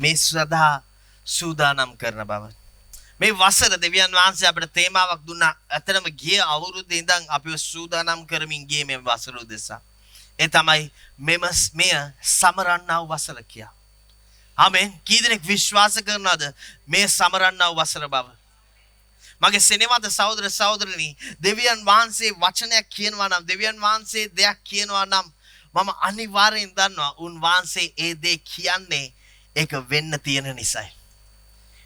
මේ සදා සූදානම් කරන බව. මේ වසර දෙවියන් වහන්සේ අපිට තේමාවක් දුන්නා. ඇත්තටම ගිය අවුරුද්දේ ඉඳන් අපිව සූදානම් කරමින් ගියේ මේ වසර උදෙසා. ඒ තමයි මෙය සමරන්නා වූ වසර කියා. ආමෙන්. කී දෙනෙක් විශ්වාස කරනවද මේ සමරන්නා වූ වසර බව? මගේ සෙනෙහවන්ත සහෝදර සහෝදරනි, දෙවියන් වහන්සේ වචනයක් කියනවා නම්, දෙවියන් වහන්සේ දෙයක් කියනවා නම් මම අනිවාර්යෙන් දන්නවා උන්වහන්සේ ඒ දේ කියන්නේ ඒක වෙන්න තියෙන නිසායි.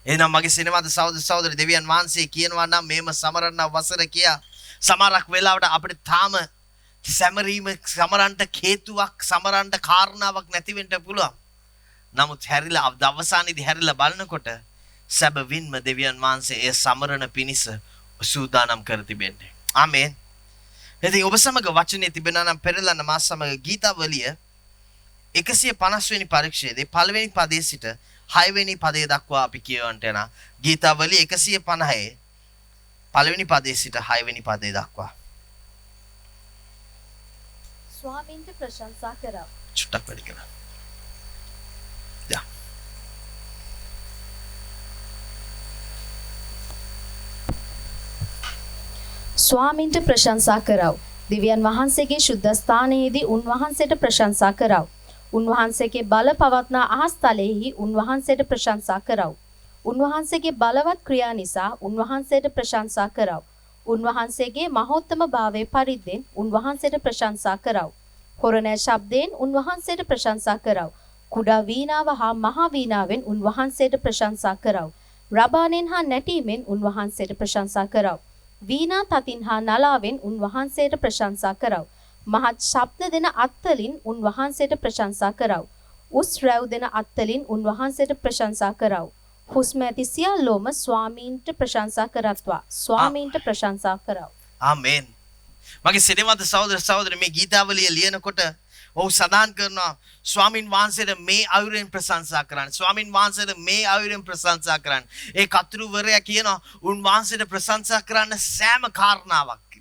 එහෙනම් මගේ සෙනෙහවන්ත සහෝදර සහෝදරි, දෙවියන් වහන්සේ කියනවා නම් මේම සමරන්න වසර කියා. සමහරක් වෙලාවට අපිට තාම සමරන්න හේතුවක්, සමරන්න කාරණාවක් නැති වෙන්න පුළුවන්. නමුත් හැරිලා අවසානයේදී හැරිලා බලනකොට සැබවින්ම දෙවියන් වහන්සේ ඒ සමරන පිණිස සූදානම් කර තිබෙන්නේ. ආමේන්. ඉතින් ඔබ සමග වචනේ තිබෙනා නම් පෙරලන්න මා සමග ගීතාවලිය 150 වෙනි පරිච්ඡේදයේ පළවෙනි පදයේ සිට 6 වෙනි පදයේ දක්වා අපි කියවන්ට යන ගීතාවලිය 150 පළවෙනි පදයේ සිට 6 වෙනි පදයේ දක්වා. ස්වාමීන්ට ප්‍රශංසා කරා. චුට්ටක් වැඩි කරා. යා. ස්වාමීන්ට ප්‍රශංසා කරව. දෙවියන් වහන්සේගේ ශුද්ධස්ථානයේදී උන්වහන්සේට ප්‍රශංසා කරව. උන්වහන්සේගේ බල පවත්නා අහස්තලයේහි උන්වහන්සේට ප්‍රශංසා කරව. උන්වහන්සේගේ බලවත් ක්‍රියා නිසා උන්වහන්සේට ප්‍රශංසා කරව. උන්වහන්සේගේ මහෝත්තම භාවයේ පරිද්දෙන් උන්වහන්සේට ප්‍රශංසා කරව. හොරණෑ ශබ්දයෙන් උන්වහන්සේට ප්‍රශංසා කරව. කුඩා වීණාව හා මහා වීණාවෙන් උන්වහන්සේට ප්‍රශංසා කරව. රබානෙන් හා නැටීමෙන් උන්වහන්සේට ප්‍රශංසා කරව. වීණා තතින් හා නලාවෙන් උන්වහන්සේට ප්‍රශංසා කරව. මහත් ශබ්ද දෙන අත්තලින් උන්වහන්සේට ප්‍රශංසා කරව. උස් රැව් දෙන අත්තලින් උන්වහන්සේට ප්‍රශංසා කරව. හුස්ම ඇති සියල්ලෝම ස්වාමීන්ට ප්‍රශංසා කරත්වා. ස්වාමීන්ට ප්‍රශංසා කරව. ආමේන්. මගේ සෙනෙහවන්ත සහෝදර සහෝදරි, මේ ගීතාවලිය ලියනකොට ඔහු සඳහන් කරනවා ස්වාමින් වහන්සේට මේ අයුරෙන් ප්‍රශංසා කරන්න. ස්වාමින් වහන්සේට මේ අයුරෙන් ප්‍රශංසා කරන්න. ඒ කතුරුවරයා කියනවා උන්වහන්සේට ප්‍රශංසා කරන්න සෑම කාරණාවක්,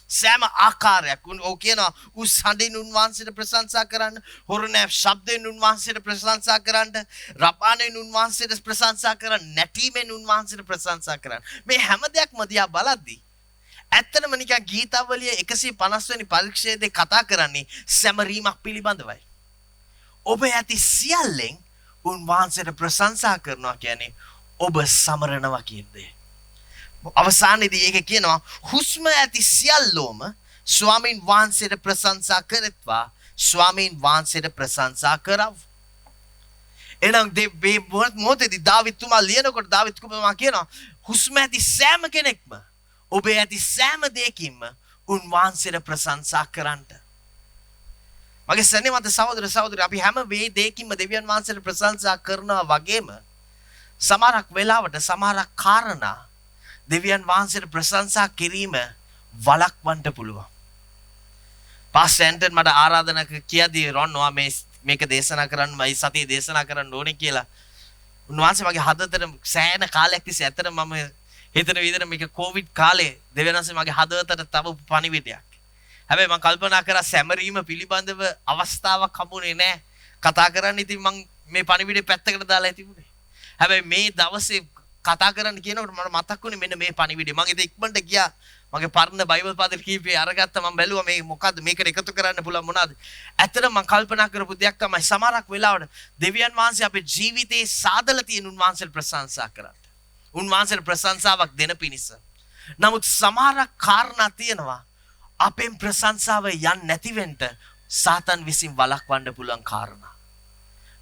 සෑම ආකාරයක්. ඔහු කියනවා උස් හඬින් උන්වහන්සේට ප්‍රශංසා කරන්න, හොරණෑ ශබ්දයෙන් උන්වහන්සේට ප්‍රශංසා කරන්න, රබානෙන් උන්වහන්සේට ප්‍රශංසා කරන්න, නැටීමෙන් උන්වහන්සේට ප්‍රශංසා කරන්න. මේ හැම දෙයක්ම දිහා බලද්දී ඇත්තටම නිකන් ගීතාවලිය 150 වෙනි පරිච්ඡේදයේ කතා කරන්නේ සැමරීමක් පිළිබඳවයි. ඔබ ඇති සියල්ලෙන් උන්වහන්සේට ප්‍රශංසා කරනවා කියන්නේ ඔබ සමරනවා කියන්නේ. අවසානයේදී ඒක කියනවා හුස්ම ඇති සියල්ලෝම ස්වාමීන් වහන්සේට ප්‍රශංසා කරත්වා. ස්වාමීන් වහන්සේට ප්‍රශංසා කරව. එනම් මේ මොහොතේදී දාවිද් තුමා ලියනකොට දාවිද් තුමා කියනවා හුස්ම ඇති සෑම කෙනෙක්ම ඔබ ඇති සෑම දෙයකින්ම උන්වහන්සේට ප්‍රශංසා කරන්නට. මගේ සෙනෙහවන්ත සහෝදර සහෝදරි, අපි හැම දෙයකින්ම දෙවියන් වහන්සේට ප්‍රශංසා කරනවා වගේම සමහරක් වෙලාවට සමහරක් කාරණා දෙවියන් වහන්සේට ප්‍රශංසා කිරීම වළක්වන්න පුළුවන්. පාස්ටර් ඇන්ටන් මට ආරාධනා කියදී රොන්නවා මේක දේශනා කරන්න, මයි සතියේ දේශනා කරන්න ඕනේ කියලා. උන්වහන්සේ මගේ හදතට සෑහෙන කාලයක් තිස්සේ ඇත්තට මම හිතන විදිහට මේක කොවිඩ් කාලේ දෙවියන් වහන්සේ මගේ හදවතට තව පණිවිඩයක්. හැබැයි මම කල්පනා කරා සැමරීම පිළිබඳව අවස්ථාවක් හම්බුනේ නැහැ. කතා කරන්න ඉතින් මම මේ පණිවිඩේ පැත්තකට දාලා තිබුණේ. හැබැයි මේ දවසේ කතා කරන්න කියනකොට මට මතක් වුණේ මෙන්න මේ පණිවිඩය. මම ඉතින් ඉක්මනට ගියා. මගේ පරණ බයිබල් පද කීපේ අරගත්තා. මම බැලුවා මේ මොකද්ද මේකට එකතු කරන්න පුළුවන් මොනවාද. ඇත්තටම මම කල්පනා කරපු දෙයක් තමයි සමහරක් වෙලාවට දෙවියන් වහන්සේ අපේ ජීවිතේ සාදලා තියෙන උන්වහන්සේට ප්‍රශංසා කරන්න. උන්වහන්සේට ප්‍රශංසාවක් දෙන පිණිස. නමුත් සමහරක් කාරණා තියෙනවා අපෙන් ප්‍රශංසාව යන්නේ නැති වෙන්න සාතන් විසින් වළක්වන්න පුළුවන් කාරණා.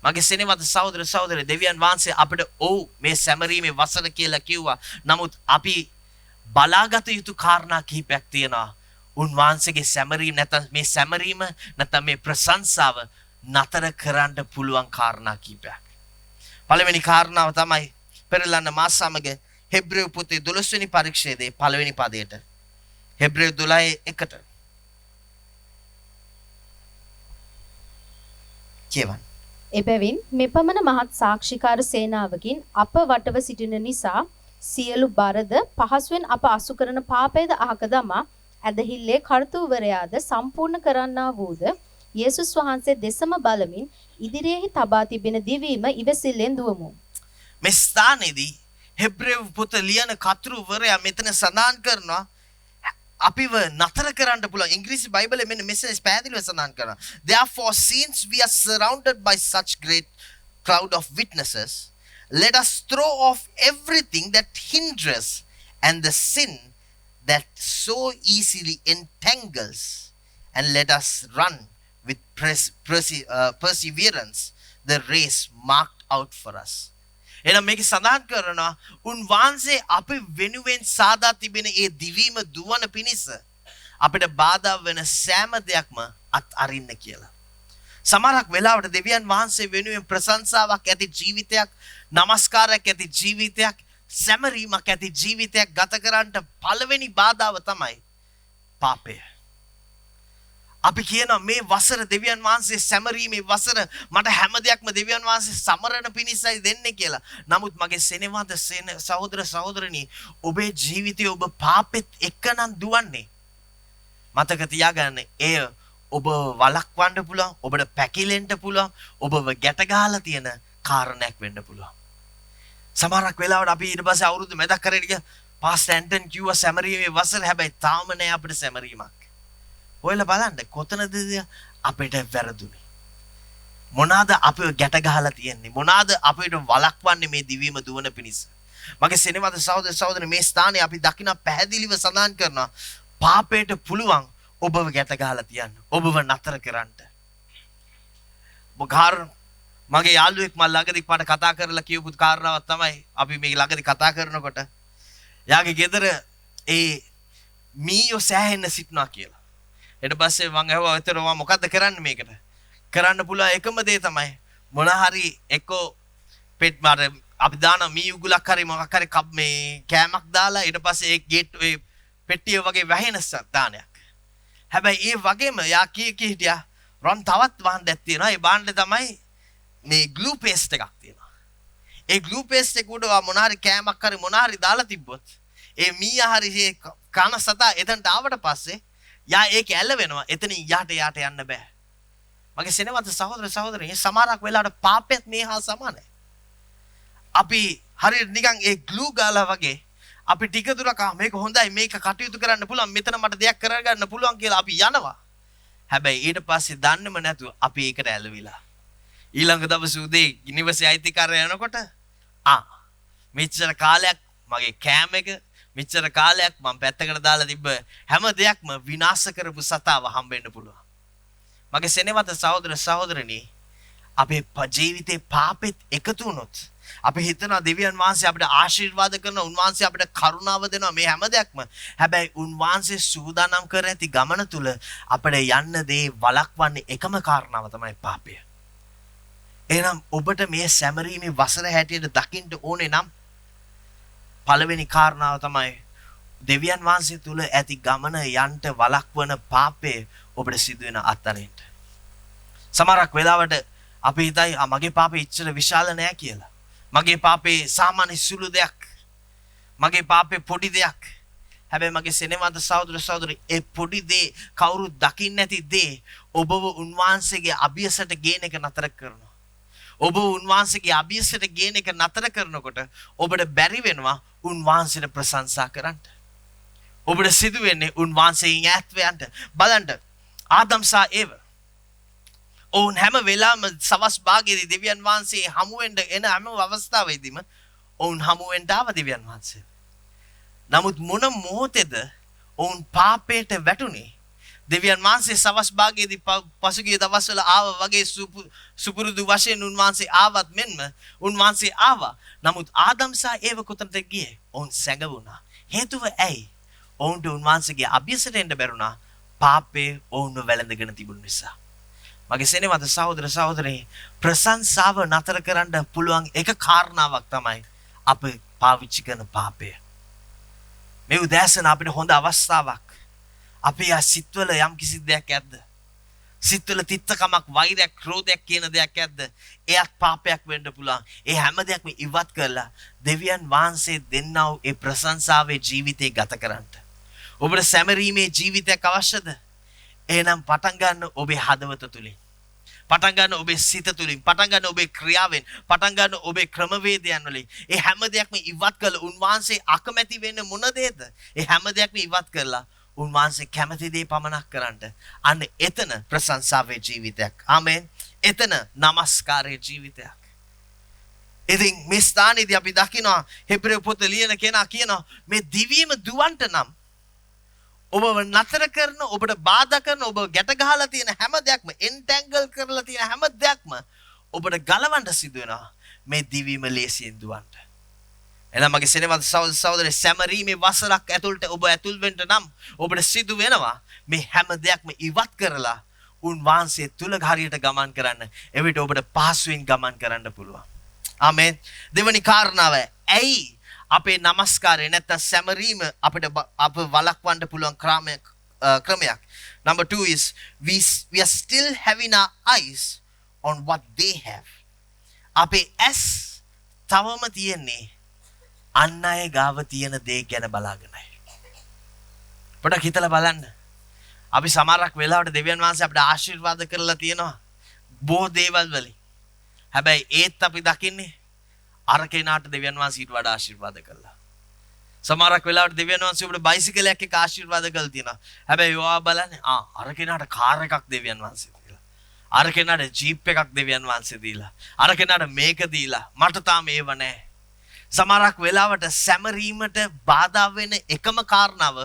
මගේ සෙනෙහවන්ත සහෝදර සහෝදරි, දෙවියන් වහන්සේ අපිට මේ සැමරීමේ වසර කියලා කිව්වා. නමුත් අපි බලාගත යුතු කාරණා කිහිපයක් තියෙනවා. උන්වහන්සේගේ සැමරීම මේ සැමරීම නැත්නම් මේ ප්‍රශංසාව නතර කරන්න පුළුවන් කාරණා කිහිපයක්. පළවෙනි කාරණාව තමයි පෙරලන්න මා සමග හෙබ්‍රේය පොතේ 12 වෙනි පරිච්ඡේදයේ පළවෙනි පදයට. හෙබ්‍රේය 12:1 කියවන්න. එබැවින් මෙපමණ මහත් සාක්ෂිකාර සේනාවකින් අප වටව සිටින නිසා සියලු බරද පහසුවෙන් අප අසු කරන පාපයද අහක දමා ඇදහිල්ලේ කර්තෘවරයාද සම්පූර්ණ කරන්නා වූද යේසුස් වහන්සේ දෙසම බලමින් ඉදිරියෙහි තබා තිබෙන දිවීම ඉවසිල්ලෙන් දුවමු. මේ ස්ථානයේදී හෙබ්‍රේව පොත ලියන කතුරුවරයා මෙතන සඳහන් කරනවා අපිව නතර කරන්න පුළුවන්. ඉංග්‍රීසි බයිබලයේ මෙන්න මෙසේජ් පැහැදිලිව සඳහන් කරනවා. Therefore since we are surrounded by such great cloud of witnesses, let us throw off everything that hinders and the sin that so easily entangles, and let us run with perseverance the race marked out for us. එහෙනම් මේක සඳහන් කරනවා උන්වහන්සේ අපි වෙනුවෙන් සාදා තිබෙන ඒ දිවීම දුවන පිණිස අපිට බාධා වෙන සෑම දෙයක්ම අත්අරින්න කියලා. සමහරක් වෙලාවට දෙවියන් වහන්සේ වෙනුවෙන් ප්‍රශංසාවක් ඇති ජීවිතයක්, নমස්කාරයක් ඇති ජීවිතයක්, සැමරීමක් ඇති ජීවිතයක් ගත කරන්නට පළවෙනි බාධාව තමයි පාපය. අපි කියනවා මේ වසර දෙවියන් වහන්සේ සැමරීමේ වසර, මට හැම දෙයක්ම දෙවියන් වහන්සේ සමරන පිණිසයි දෙන්නේ කියලා. නමුත් මගේ සෙනෙහවන්ත සහෝදර සහෝදරනි, ඔබේ ජීවිතය ඔබ පාපෙත් එක්කනම් දුවන්නේ. මතක තියාගන්න, එය ඔබ වළක්වන්න පුළුවන්, ඔබට පැකිලෙන්න පුළුවන්, ඔබව ගැට ගහලා තියෙන කාරණයක් වෙන්න පුළුවන්. සමහරක් වෙලාවට අපි ඊට පස්සේ අවුරුදු මැදක් කරේට ගියා පාස්ටර් ඇන්ටන් කිව්වා සැමරීමේ වසර, හැබැයි තාම නෑ අපිට සැමරීමක්. ඔයලා බලන්න කොතනද අපිට වැරදුනේ? මොනවාද අපිව ගැට ගහලා තියෙන්නේ? මොනවාද අපිට වළක්වන්නේ මේ දිවීම දුවන පිණිස? මගේ සෙනෙහවන්ත සහෝදර සහෝදරි, මේ ස්ථානයේ අපි දකින පැහැදිලිව සඳහන් කරනවා පාපයට පුළුවන් ඔබව ගැට ගහලා තියන්න, ඔබව නතර කරන්න. මගේ යාළුවෙක් මම ළඟදී පාට කතා කරලා කියපු කාරණාවක් තමයි අපි මේ ළඟදී කතා කරනකොට යාගේ ගෙදර ඒ මීයෝ සෑහෙන්න සිටනවා කියලා. ඊට පස්සේ මම ඇහුවා "එතන ඔයා මොකද්ද කරන්නේ මේකට?" කරන්න පුළුවන් එකම දේ තමයි මොන හරි එක්කෝ පෙට් මාර අපි දාන මී උගුලක් හරි මොකක් හරි මේ කෑමක් දාලා ඊට පස්සේ ඒ ගේට් ඒ පෙට්ටිය වගේ වැහෙන දානයක්. හැබැයි ඒ වගේම යා කී හිටියා රන් තවත් වහන්නක් තියෙනවා. ඒ බාණ්ඩේ තමයි මේ ග්ලූ පේස්ට් එකක් තියෙනවා. ඒ ග්ලූ පේස්ට් එක උඩ මොන හරි කෑමක් හරි මොන හරි දාලා තිබ්බොත් ඒ මීයා හරි ඒ කන සතා එතනට ආවට පස්සේ යා ඒක ඇලවෙනවා. එතනින් යට යන්න බෑ. මගේ සෙනෙහවන්ත සහෝදර සහෝදරියනි, සමහරක් වෙලාවට පාපෙත් මේ හා සමානයි. අපි හරියට නිකන් ඒ ග්ලූ ගාලා වගේ අපි ටික දුරක් මේක හොඳයි, මේක කටයුතු කරන්න පුළුවන්, මෙතන මට දෙයක් කරගන්න පුළුවන් කියලා අපි යනවා. හැබැයි ඊට පස්සේ දන්නේම නැතුව අපි ඒකට ඇලවිලා ඊළඟ දවසේ උදේ නිවසේ අයිතිකාරය යනකොට මෙච්චර කාලයක් මගේ කෑම එක, මෙච්චර කාලයක් මම පැත්තකට දාලා තිබ්බ හැම දෙයක්ම විනාශ කරපු සතාව හම්බෙන්න පුළුවන්. මගේ සෙනෙහවන්ත සහෝදර සහෝදරනි, අපේ ජීවිතේ පාපෙත් එකතු වුණොත් අපි හිතනවා දෙවියන් වහන්සේ අපිට ආශිර්වාද කරනවා, උන්වහන්සේ අපිට කරුණාව දෙනවා, මේ හැම දෙයක්ම. හැබැයි උන්වහන්සේ සූදානම් කර ඇති ගමන තුල අපිට යන්න දේ වළක්වන්නේ එකම කාරණාව තමයි පාපය. එහෙනම් ඔබට මේ සැමරීමේ වසර හැටියට දකින්න ඕනේ නම් පළවෙනි කාරණාව තමයි දෙවියන් වහන්සේ තුල ඇති ගමන යන්න වළක්වන පාපය ඔබට සිදුවෙන අත්අරින්න. සමහරක් වෙලාවට අපි හිතයි මගේ පාපේ ඉච්චර විශාල නෑ කියලා. මගේ පාපේ සාමාන්‍ය සුළු දෙයක්. මගේ පාපේ පොඩි දෙයක්. හැබැයි මගේ සෙනෙහවන්ත සහෝදර සහෝදරි, ඒ පොඩි දේ කවුරුත් දකින්න නැති දේ ඔබව උන්වහන්සේගේ අභියසට ගේන එක නතර කරනවා. ඔබ උන්වහන්සේගේ අභියසට ගේන එක නතර කරනකොට ඔබට බැරි වෙනවා උන්වහන්සේට ප්‍රශංසා කරන්න. ඔබට සිදු වෙන්නේ උන්වහන්සේගෙන් ඈත් වෙන්න. බලන්න ආදම් සහ ඒව ඔවුන් හැම වෙලාවෙම සවස් භාගයේදී දෙවියන් වහන්සේ හමු වෙන්න එන හැම අවස්ථාවෙදීම ඔවුන් හමු වෙන්න ආව දෙවියන් වහන්සේ. නමුත් මොන මොහොතේද ඔවුන් පාපයට වැටුනේ? දෙවියන් වහන්සේ සවස් භාගයේදී පසුගිය දවස්වල ආව වගේ සුපුරුදු වශයෙන් උන්වහන්සේ ආවත් මෙන්ම උන්වහන්සේ ආවා. නමුත් ආදම් සහ ඒව කොතනද ගියේ? ඔවුන් සැඟවුණා. හේතුව ඇයි? ඔවුන්ට උන්වහන්සේගේ අභියසට එන්න බැරුණා. පාපේ ඔවුන්ව වැළඳගෙන තිබුණ නිසා. මගේ සෙනෙහවන්ත සහෝදර සහෝදරි, ප්‍රශංසාව නතර කරන්න පුළුවන් එක කාරණාවක් තමයි අප පාවිච්චි කරන පාපය. මේ උදෑසන අපිට හොඳ අවස්ථාවක්. අපේ සිත්වල යම් කිසි දෙයක් ඇද්ද? සිත්වල තිත්තකමක්, වෛරයක්, ක්‍රෝධයක් කියන දෙයක් ඇද්ද? එයත් පාපයක් වෙන්න පුළුවන්. ඒ හැම දෙයක්ම ඉවත් කරලා දෙවියන් වහන්සේ දෙන්නා වූ ඒ ප්‍රශංසාවේ ජීවිතේ ගත කරන්න. ඔබට සැමරීමේ ජීවිතයක් අවශ්‍යද? එහෙනම් පටන් ගන්න ඔබේ හදවත තුලින්. පටන් ගන්න ඔබේ සිත තුලින්, පටන් ගන්න ඔබේ ක්‍රියාවෙන්, පටන් ගන්න ඔබේ ක්‍රමවේදයන් වලින්. ඒ හැම දෙයක්ම ඉවත් කරලා උන්වහන්සේ අකමැති වෙන්නේ මොන දේද? ඒ හැම දෙයක්ම ඉවත් කරලා උන්වහන්සේ කැමති දේ පමණක් කරන්න. අන්න එතන ප්‍රශංසාවේ ජීවිතයක්. ආමෙන්. එතන නමස්කාරයේ ජීවිතයක්. ඉතින් මේ ස්ථානයේදී අපි දකිනවා හෙබ්‍රේය පොත ලියන කෙනා කියනවා මේ දිවීම දුවන්ට නම් ඔබව නතර කරන, ඔබට බාධා කරන, ඔබ ගැට ගහලා තියෙන හැම දෙයක්ම, එන්ටැන්ගල් කරලා තියෙන හැම දෙයක්ම ඔබට ගලවන්න සිදු වෙනවා මේ දිවීම ලේසියෙන් දුවන්න. එහෙනම් මගේ සෙනෙහවන්ත සහෝදරේ සැමරීමේ වසරක් ඇතුළට ඔබ ඇතුල් වෙන්න නම් ඔබට සිදු වෙනවා මේ හැම දෙයක්ම ඉවත් කරලා උන්වහන්සේ තුල හරියට ගමන් කරන්න. එවිට ඔබට පහසුවෙන් ගමන් කරන්න පුළුවන්. ආමෙන්. දෙවනි කාරණාව ඇයි අපේ නමස්කාරය නැත්නම් සැමරීම අපිට අප වළක්වන්න පුළුවන් ක්‍රමයක්. Number 2 is we are still having our eyes on what they have. අපේ ඇස් තවම තියෙන්නේ අන් අය ගාව තියෙන දේ ගැන බලාගෙනයි. පොඩක් හිතලා බලන්න. අපි සමහරක් වෙලාවට දෙවියන් වහන්සේ අපිට ආශිර්වාද කරලා තියෙනවා බොහෝ දේවල් වලින්. හැබැයි ඒත් අපි දකින්නේ අර කෙනාට දෙවියන් වහන්සේ ඊට වඩා ආශිර්වාද කළා. සමහරක් වෙලාවට දෙවියන් වහන්සේ ඔබට බයිසිකලයක් එක ආශිර්වාද කරලා තියෙනවා. හැබැයි ඔයා බලන්නේ අර කෙනාට කාර් එකක් දෙවියන් වහන්සේ දීලා. අර කෙනාට ජීප් එකක් දෙවියන් වහන්සේ දීලා. අර කෙනාට මේක දීලා. මට තාම ඒව නැහැ. සමහරක් වෙලාවට සැමරීමට බාධා වෙන එකම කාරණාව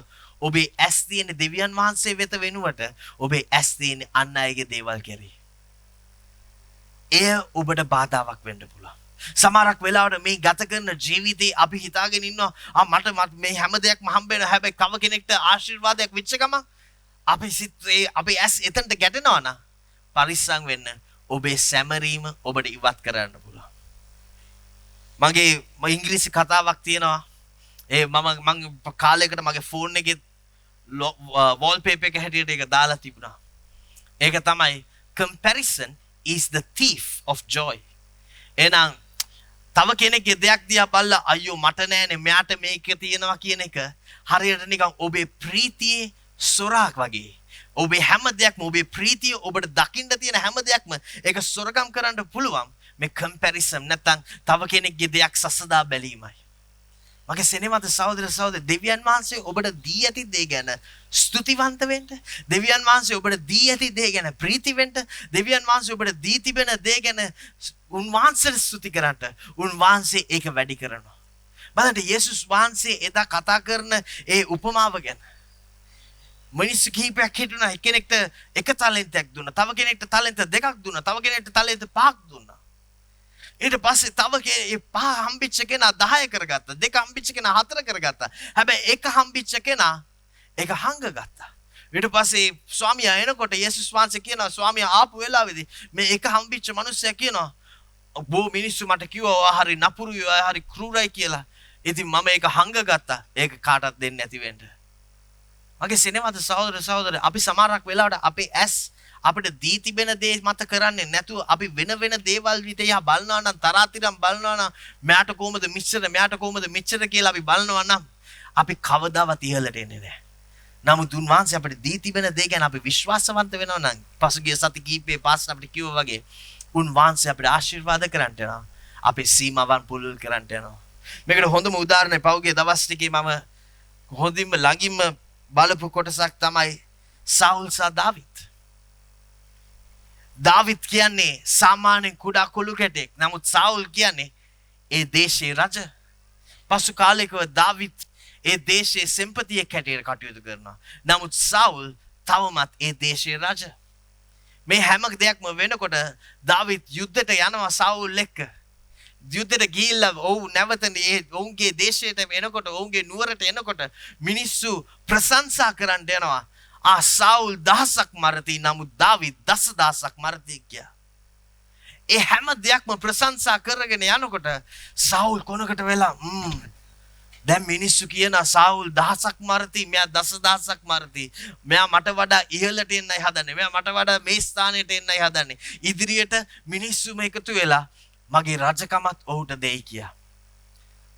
ඔබේ ඇස් තියෙන දෙවියන් වහන්සේ වෙත වෙනුවට ඔබේ ඇස් තියෙන අන් අයගේ දේවල් කෙරෙහි. එය ඔබට බාධාවක් වෙන්න පුළුවන්. සමහරක් වෙලාවට මේ ගත කරන ජීවිතේ අපි හිතාගෙන ඉන්නවා මට මේ හැම දෙයක්ම හම්බ වෙනවා. හැබැයි කව කෙනෙක්ට ආශිර්වාදයක් වෙච්ච ගමන් අපි ඇස් එතනට ගැටෙනවා නම් පරිස්සම් වෙන්න. ඔබේ සැමරීම ඔබට ඉවත් කරන්න පුළුවන්. මගේ ඉංග්‍රීසි කතාවක් තියෙනවා. ඒ මම කාලයකට මගේ ෆෝන් එකේ wallpaper එක හැටියට ඒක දාලා තිබුණා. ඒක තමයි comparison is the thief of joy. එහෙනම් තව කෙනෙක්ගේ දෙයක් දිහා බලලා අයියෝ මට නෑනේ මෙයාට මේක තියෙනවා කියන එක හරියට නිකන් ඔබේ ප්‍රීතියේ සොරාක් වගේ. ඔබේ හැම දෙයක්ම ඔබේ ප්‍රීතිය ඔබට දකින්න තියෙන හැම දෙයක්ම ඒක සොරකම් කරන්න පුළුවන් මේ comparison නැත්නම් තව කෙනෙක්ගේ දෙයක් සසදා බැලීමයි. මගේ සෙනෙහවන්ත සහෝදර දෙවියන් වහන්සේ ඔබට දී ඇති දේ ගැන ස්තුතිවන්ත වෙන්න, දෙවියන් වහන්සේ ඔබට දී ඇති දේ ගැන ප්‍රීති වෙන්න, දෙවියන් වහන්සේ ඔබට දී තිබෙන දේ ගැන උන්වහන්සේට ස්තුති කරන්න. උන්වහන්සේ ඒක වැඩි කරනවා. බලන්න යේසුස් වහන්සේ එදා කතා කරන ඒ උපමාව ගැන. මිනිස්සු කිහිපයක් හිටුණා. එක්කෙනෙක්ට එක ටැලන්ටයක් දුන්නා, තව කෙනෙක්ට ටැලන්ට දෙකක් දුන්නා, තව කෙනෙක්ට ටැලන්ට පහක් දුන්නා. ඊට පස්සේ තව පහ හම්බෙච්ච කෙනා 10 කරගත්තා. දෙක හම්බෙච්ච කෙනා 4 කරගත්තා. හැබැයි එක හම්බෙච්ච කෙනා ඒක හංගගත්තා. ඊට පස්සේ ස්වාමියා එනකොට යේසුස් වහන්සේ කියනවා ස්වාමියා ආපු වෙලාවේදී මේ එක හම්බෙච්ච මිනිස්සයා කියනවා බොහෝ මිනිස්සු මට කිව්වා ඔයා හරි නපුරුයි, ඔයා හරි ක්‍රූරයි කියලා. ඉතින් මම ඒක හංගගත්තා. ඒක කාටවත් දෙන්නේ නැති වෙන්න. මගේ සෙනෙහවන්ත සහෝදර අපි සමහරක් වෙලාවට අපේ ඇස් අපිට දී තිබෙන දේ මත කරන්නේ නැතුව අපි වෙන දේවල් විදිහට බලනවා නම් තරාතිරම් බලනවා නම් මෙයාට කොහොමද මෙච්චර කියලා අපි බලනවා නම් අපි කවදාවත් ඉහළට එන්නේ නැහැ. නමුත් උන්වහන්සේ අපිට දී තිබෙන දේ ගැන අපි විශ්වාසවන්ත වෙනවා නම් පසුගිය සති කීපේ පාස් අපිට කිව්වා වගේ උන්වහන්සේ අපිට ආශිර්වාද කරන්නට යනවා. අපේ සීමාවන් පුළුල් කරන්නට යනවා. මේකට හොඳම උදාහරණය පෞගේ දවස් ටිකේ මම හොඳින්ම ළඟින්ම බලපු කොටසක් තමයි සාවුල් සහ දාවිත්. දාවිත් කියන්නේ සාමාන්‍ය කුඩා කොළු කැටෙක්. නමුත් සාවුල් කියන්නේ ඒ දේශයේ රජ. පසු කාලයක දාවිත් ඒ දේශයේ සෙම්පතියෙක් හැටියට කටයුතු කරනවා. නමුත් සාවුල් තවමත් ඒ දේශයේ රජ. මේ හැම දෙයක්ම වෙනකොට දාවිත් යුද්ධයට යනවා සාවුල් එක්ක. යුද්ධයට ගිහිල්ලා නැවත ඔවුන්ගේ දේශයට එනකොට, ඔවුන්ගේ නුවරට එනකොට මිනිස්සු ප්‍රශංසා කරන්න යනවා. සාවුල් දහසක් මරති, නමුත් දාවිත් දසදහසක් මරති කියා. ඒ හැම දෙයක්ම ප්‍රශංසා කරගෙන යනකොට සාවුල් කොනකට වෙලා දැන් මිනිස්සු කියන සාවුල් දහසක් මරති, මෙයා දසදහසක් මරති. මෙයා මට වඩා ඉහළට එන්නයි හදන්නේ. මෙයා මට වඩා මේ ස්ථානයට එන්නයි හදන්නේ. ඉදිරියට මිනිස්සුම එකතු වෙලා මගේ රජකමත් ඔහුට දෙයි කියා.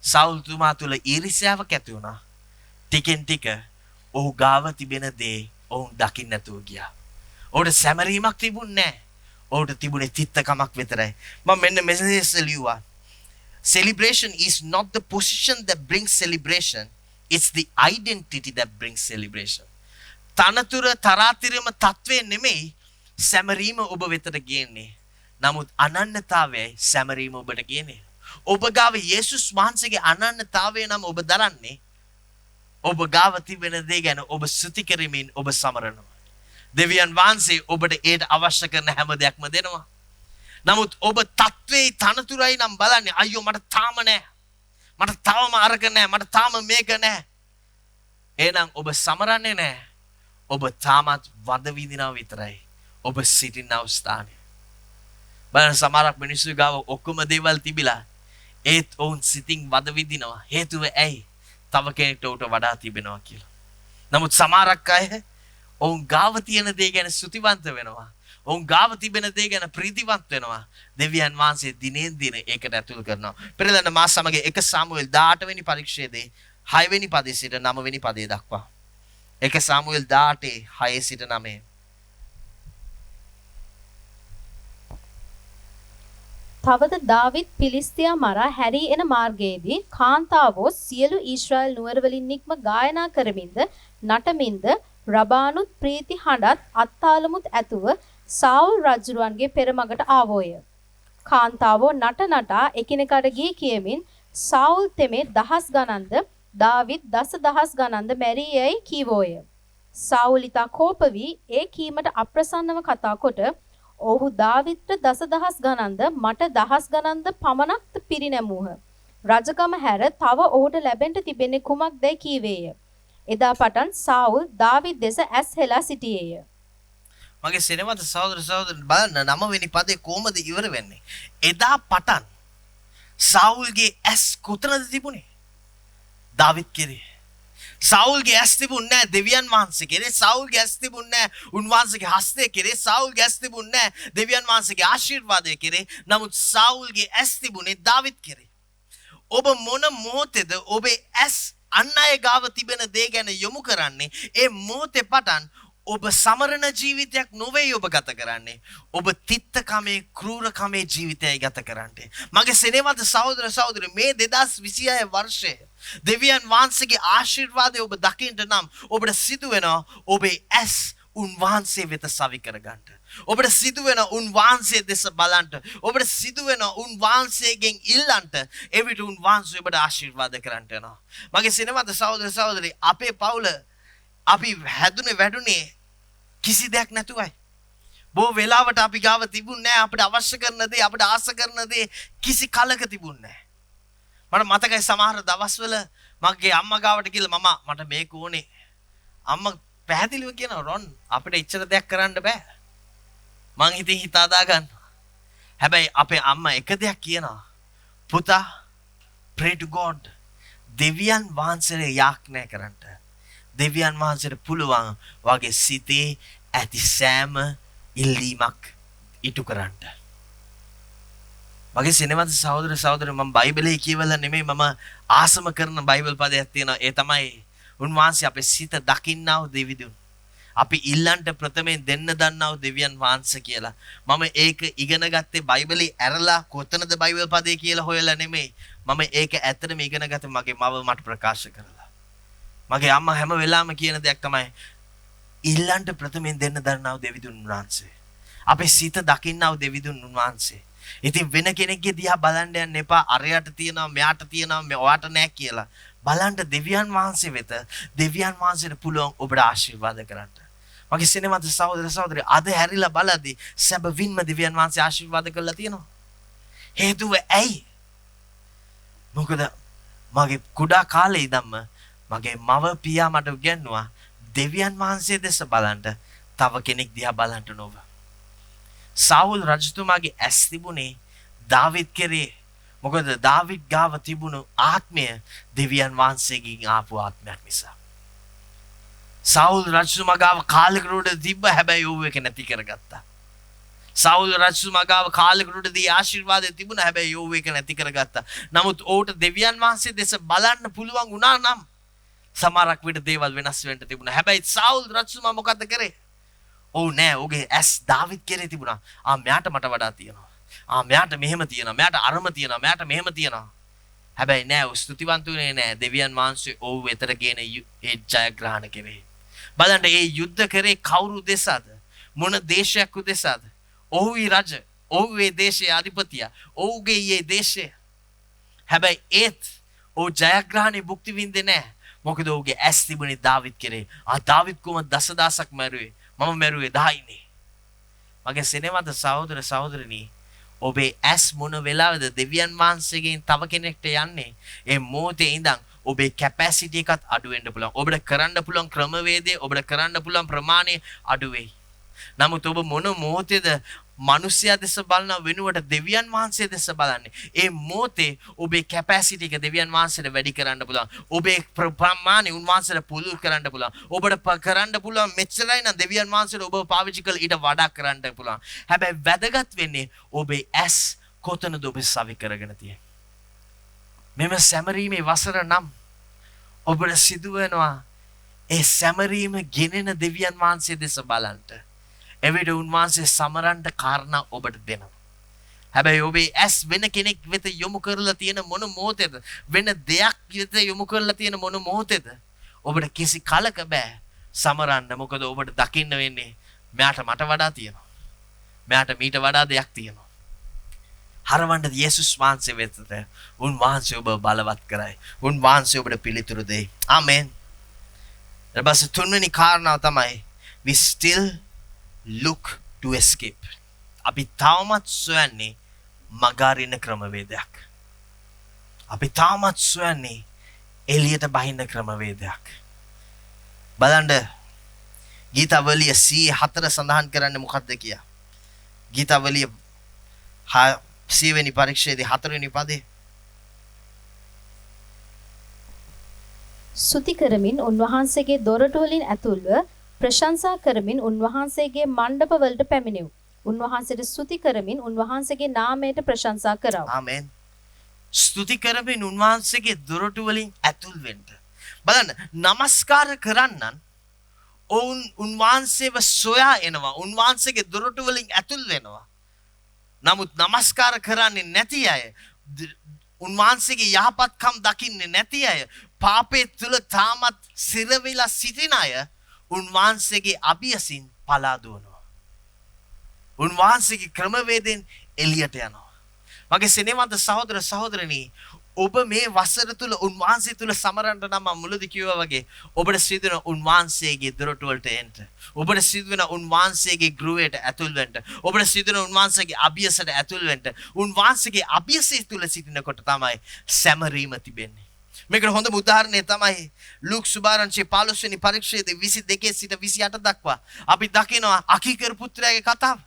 සාවුල් තුමා තුල ඊර්ෂ්‍යාවක් ඇති වුණා. ටිකෙන් ටික ඔහු ගාව තිබෙන දේ ඔවුන් දකින්න නැතුව ගියා. ඔහුට සැමරීමක් තිබුණේ නැහැ. ඔහුට තිබුණේ තිත්තකමක් විතරයි. මම මෙන්න message ලියුවා. Celebration is not the position that brings celebration. It's the identity that brings celebration. තනතුර තරාතිරම තත්වේ නෙමෙයි සැමරීම ඔබ වෙතට ගේන්නේ. නමුත් අනන්‍යතාවයයි සැමරීම ඔබට ගේන්නේ. ඔබ ගාව යේසුස් වහන්සේගේ අනන්‍යතාවය නම් ඔබ දරන්නේ. ඔබ ගාව තිබෙන දේ ගැන ඔබ ස්තුති කරමින් ඔබ සමරනවා. දෙවියන් වහන්සේ ඔබට ඒට අවශ්‍ය කරන හැම දෙයක්ම දෙනවා. නමුත් ඔබ තත්වේ තනතුරයි නම් බලන්නේ අයියෝ මට තාම නැහැ. මට තාම අරක නැහැ. මට තාම මේක නැහැ. එහෙනම් ඔබ සමරන්නේ නැහැ. ඔබ තාමත් වද විඳිනවා විතරයි. ඔබ සිටින අවස්ථාවේ. බලන්න සමහරක් මිනිස්සු ගාව ඔක්කොම දේවල් තිබිලා ඒත් ඔවුන් සිතින් වද විඳිනවා. හේතුව ඇයි? තව කෙනෙක්ට උට වඩා තිබෙනවා කියලා. නමුත් සමහරක් අය ඔවුන් ගාව තියෙන දේ ගැන ස්තුතිවන්ත වෙනවා. ඔවුන් ගාව තිබෙන දේ ගැන ප්‍රීතිවත් වෙනවා. දෙවියන් වහන්සේ දිනෙන් දින ඒකට ඇතුල් කරනවා. පෙරලන්න මා සමග 1 සාමුවෙල් 18 වෙනි පරිච්ඡේදයේ 6 වෙනි පදයේ සිට 9 වෙනි පදයේ දක්වා. 1 සාමුවෙල් 18 6 සිට 9. තවද දාවිත් පිලිස්තියා මරා හැරී එන මාර්ගයේදී කාන්තාවෝ සියලු ඊශ්‍රායල් නුවරවලින් නික්ම ගායනා කරමින්ද නටමින්ද රබානුත් ප්‍රීති හඬත් අත්තාලමුත් ඇතුව සාවුල් රජුරුවන්ගේ පෙරමගට ආවෝය. කාන්තාවෝ නට නටා එකිනෙකට ගී කියමින් සාවුල් තෙමේ දහස් ගණන්ද දාවිත් දසදහස් ගණන්ද මැරී යයි කීවෝය. සාවුල් ඉතා කෝප වී ඒ කීමට අප්‍රසන්නව කතා කොට ඔහු දාවිත්ට දසදහස් ගණන්ද මට දහස් ගණන්ද පමණක්ද පිරිනැමූහ. රජකම හැර තව ඔහුට ලැබෙන්න තිබෙන්නේ කුමක්දයි කීවේය. එදා පටන් සාවුල් දාවිත් දෙස ඇස් හෙලා සිටියේය. මගේ සෙනෙමත සහෝදර සහෝදරන් බලන්න 9 වෙනි පදේ කොහමද ඉවර වෙන්නේ? එදා පටන් සාවුල්ගේ ඇස් කොතනද තිබුණේ? දාවිත් කෙරේ. සාවුල්ගේ ඇස් තිබුණේ නැහැ දෙවියන් වහන්සේ කෙරේ. සාවුල්ගේ ඇස් තිබුණේ නැහැ උන්වහන්සේගේ හස්තය කෙරේ. සාවුල්ගේ ඇස් තිබුණේ නැහැ දෙවියන් වහන්සේගේ ආශිර්වාදය කෙරේ. නමුත් සාවුල්ගේ ඇස් තිබුණේ දාවිත් කෙරේ. ඔබ මොන මොහොතේද ඔබේ ඇස් අන් අය ගාව තිබෙන දේ ගැන යොමු කරන්නේ? ඒ මොහොතේ පටන් ඔබ සමරන ජීවිතයක් නොවේ ඔබ ගත කරන්නේ. ඔබ තිත්තකමේ ක්‍රූරකමේ ජීවිතයයි ගත කරන්නේ. මගේ සෙනෙහවන්ත සහෝදර සහෝදරි මේ 2026 වර්ෂයේ දෙවියන් වහන්සේගේ ආශිර්වාදය ඔබ දකින්න නම් ඔබට සිදු වෙනවා ඔබේ ඇස් උන්වහන්සේ වෙත සවි කරගන්න. ඔබට සිදු වෙන උන්වහන්සේ දෙස බලන්න. ඔබට සිදු වෙන උන්වහන්සේගෙන් ඉල්ලන්න. එවිට උන්වහන්සේ ඔබට ආශිර්වාද කරන්න යනවා. මගේ සෙනෙහවන්ත සහෝදර සහෝදරි අපේ පවුල අපි හැදුනේ වැඩුනේ කිසි දෙයක් නැතුවයි. බොහෝ වෙලාවට අපි ගාව තිබුණේ නැහැ අපිට අවශ්‍ය කරන දේ අපිට ආස කරන දේ කිසි කලක තිබුණේ නැහැ. මට මතකයි සමහර දවස්වල මගේ අම්මා ගාවට ගිහලා මට මේක ඕනේ. අම්මා පැහැදිලිව කියනවා රොන් අපිට ඉච්ඡර දෙයක් කරන්න බෑ. මං හිතින් හිතා ගන්න. හැබැයි අපේ අම්මා එක දෙයක් කියනවා. පුතා pray to God. දෙවියන් වහන්සේට යාඥා කරන්න. දෙවියන් වහන්සේට පුළුවන් වගේ සිතේ ඇති සෑම ඉල්ලීමක් ඉටු කරන්න. මගේ සෙනෙහවන්ත සහෝදර සහෝදරි මම බයිබලයේ කියවලා නෙමෙයි මම ආසම කරන බයිබල් පදයක් තියෙනවා. ඒ තමයි උන්වහන්සේ අපේ සිත දකින්නා වූ දෙවිදුන්. අපි ඉල්ලන්ට ප්‍රථමයෙන් දෙන්න දන්නා වූ දෙවියන් වහන්සේ කියලා. මම ඒක ඉගෙන ගත්තේ බයිබලේ ඇරලා කොතනද බයිබල් පදේ කියලා හොයලා නෙමෙයි. මම ඒක ඇත්තටම ඉගෙන ගත්තේ මගේ මව මට ප්‍රකාශ කරලා. මගේ අම්මා හැම වෙලාවෙම කියන දෙයක් තමයි ඉල්ලන්ට ප්‍රථමයෙන් දෙන්න දන්නා වූ දෙවිදුන් වහන්සේ. අපේ සිත දකින්නා වූ දෙවිදුන් වහන්සේ. ඉතින් වෙන කෙනෙක්ගේ දිහා බලන්න යන්න එපා. අරයට තියනවා මෙයාට තියනවා මෙයාට නැහැ කියලා. බලන්න දෙවියන් වහන්සේ වෙත දෙවියන් වහන්සේට පුළුවන් ඔබට ආශිර්වාද කරන්න. මගේ සෙනෙහවන්ත සහෝදර සහෝදරි අද හැරිලා බලද්දී සැබවින්ම දෙවියන් වහන්සේ ආශිර්වාද කළා තියෙනවා. හේතුව ඇයි? මොකද මගේ කුඩා කාලේ ඉඳන්ම මගේ මව පියා මට උගන්වුවා දෙවියන් වහන්සේ දෙස බලන්න තව කෙනෙක් දිහා බලන්න නොව. සාවුල් රජතුමාගේ ඇස් තිබුණේ දාවිත් කෙරේ. මොකද දාවිත් ගාව තිබුණු ආත්මය දෙවියන් වහන්සේගෙන් ආපු ආත්මයක් නිසා. සාවුල් රජතුමා ගාව කාලෙකට තිබ්බ හැබැයි ඌ එක නැති කරගත්තා. සාවුල් රජතුමා ගාව කාලෙකටදී ආශිර්වාදය තිබුණා හැබැයි ඌ එක නැති කරගත්තා. නමුත් ඌට දෙවියන් වහන්සේ දෙස බලන්න පුළුවන් වුණා නම් සමහරක් විට දේවල් වෙනස් වෙන්න තිබුණා. හැබැයි සාවුල් රජතුමා මොකද කරේ? ඔව් නෑ ඔහුගේ ඇස් දාවිත් කෙරේ තිබුණා. මෙයාට මට වඩා තියෙනවා. මෙයාට මෙහෙම තියෙනවා. මෙයාට අරම තියෙනවා. මෙයාට මෙහෙම තියෙනවා. හැබැයි නෑ ඔහු ස්තුතිවන්තුනේ නෑ. දෙවියන් වහන්සේ ඔහු වෙතට ගෙන ඒ ජයග්‍රහණ කෙරේ. බලන්න ඒ යුද්ධ කරේ කවුරු උදෙසාද? මොන දේශයක් උදෙසාද? ඔහුයි රජ. ඔහු ඒ දේශයේ අධිපතියා. ඔහුගේ ඒ දේශය. හැබැයි ඒත් ඔහු ජයග්‍රහණේ භුක්ති විඳින්නේ නැහැ. මොකද ඔහුගේ ඇස් තිබුණේ දාවිත් කෙරේ. දාවිත් කොහොමද දසදහසක් මැරුවේ? මම මැරුවේ 10යිනේ. මගේ සෙනෙහවන්ත සහෝදර සහෝදරනි, ඔබේ ඇස් මොන වෙලාවද දෙවියන් වහන්සේගෙන් තව කෙනෙක්ට යන්නේ? ඒ මොහොතේ ඉඳන් ඔබේ කැපැසිටි එකත් අඩු වෙන්න පුළුවන්. ඔබට කරන්න පුළුවන් ක්‍රමවේදය, ඔබට කරන්න පුළුවන් ප්‍රමාණය අඩු වෙයි. නමුත් ඔබ මොන මොහොතේද මනුෂ්‍යයා දෙස බලන වෙනුවට දෙවියන් වහන්සේ දෙස බලන්නේ? ඒ මොහොතේ ඔබේ කැපැසිටි එක දෙවියන් වහන්සේට වැඩි කරන්න පුළුවන්. ඔබේ ප්‍රමාණය උන්වහන්සේට පුළුල් කරන්න පුළුවන්. ඔබට කරන්න පුළුවන් මෙච්චරයි නම් දෙවියන් වහන්සේට ඔබව පාවිච්චි කළ ඊට වඩා කරන්න පුළුවන්. හැබැයි වැදගත් වෙන්නේ ඔබේ ඇස් කොතනද ඔබ සවි කරගෙන තියෙන්නේ. මෙම සැමරීමේ වසර නම් ඔබට සිදු වෙනවා ඒ සැමරීම ගෙනෙන දෙවියන් වහන්සේ දෙස බලන්න. එවිට උන්වහන්සේ සමරන්න කාරණා ඔබට දෙනවා. හැබැයි ඔබේ ඇස් වෙන කෙනෙක් වෙත යොමු කරලා තියෙන මොන මොහොතේද? වෙන දෙයක් වෙත යොමු කරලා තියෙන මොන මොහොතේද? ඔබට කිසි කලක බෑ සමරන්න. මොකද ඔබට දකින්න වෙන්නේ මෙයාට මට වඩා තියෙනවා. මෙයාට මීට වඩා දෙයක් තියෙනවා. හරවන්න යේසුස් වහන්සේ වෙතට උන්වහන්සේ ඔබ බලවත් කරයි. උන්වහන්සේ ඔබට පිළිතුරු දෙයි. ආමෙන්. ඊට පස්සේ තුන්වෙනි කාරණාව තමයි we still look to escape. අපි තාමත් සොයන්නේ මගහරින ක්‍රමවේදයක්. අපි තාමත් සොයන්නේ එළියට බහින්න ක්‍රමවේදයක්. බලන්න ගීතාවලිය 104 සඳහන් කරන්නේ මොකක්ද කියලා. ගීතාවලිය 100 වෙනි පරිච්ඡේදයේ 4 වෙනි පදේ. ස්තුති කරමින් උන්වහන්සේගේ දොරටු වලින් ඇතුල්ව ප්‍රශංසා කරමින් උන්වහන්සේගේ මණ්ඩප වලට පැමිණෙව්. උන්වහන්සේට ස්තුති කරමින් උන්වහන්සේගේ නාමයට ප්‍රශංසා කරව. ආමෙන්. ස්තුති කරමින් උන්වහන්සේගේ දොරටු වලින් ඇතුල් වෙන්න. බලන්න নমස්කාර කරන්නන් ඔවුන් උන්වහන්සේව සොයා එනවා. උන්වහන්සේගේ දොරටු වලින් ඇතුල් වෙනවා. නමුත් নমස්කාර කරන්නේ නැති අය, උන්වහන්සේගේ යහපත්කම් දකින්නේ නැති අය, පාපේ තුල තාමත් සිරවිලා සිටින අය උන්වහන්සේගේ අභියසින් පලා දුවනවා. උන්වහන්සේගේ ක්‍රමවේදෙන් එළියට යනවා. මගේ සෙනෙහවන්ත සහෝදර සහෝදරනි, ඔබ මේ වසර තුල උන්වහන්සේ තුල සමරන්න නම් මම මුලදී කිව්වා වගේ ඔබට සිදු වෙන උන්වහන්සේගේ දොරටු වලට එන්න. ඔබට සිදු වෙන උන්වහන්සේගේ ගෘහයට ඇතුල් වෙන්න. ඔබට සිදු වෙන උන්වහන්සේගේ අභියසට ඇතුල් වෙන්න. උන්වහන්සේගේ අභියසය තුල සිටිනකොට තමයි සැමරීම තිබෙන්නේ. මේකට හොඳම උදාහරණය තමයි ලූක් සුභාරංචි 15 වෙනි පරිච්ඡේදයේ 22 සිට 28 දක්වා අපි දකිනවා අකීකරු පුත්‍රයාගේ කතාව.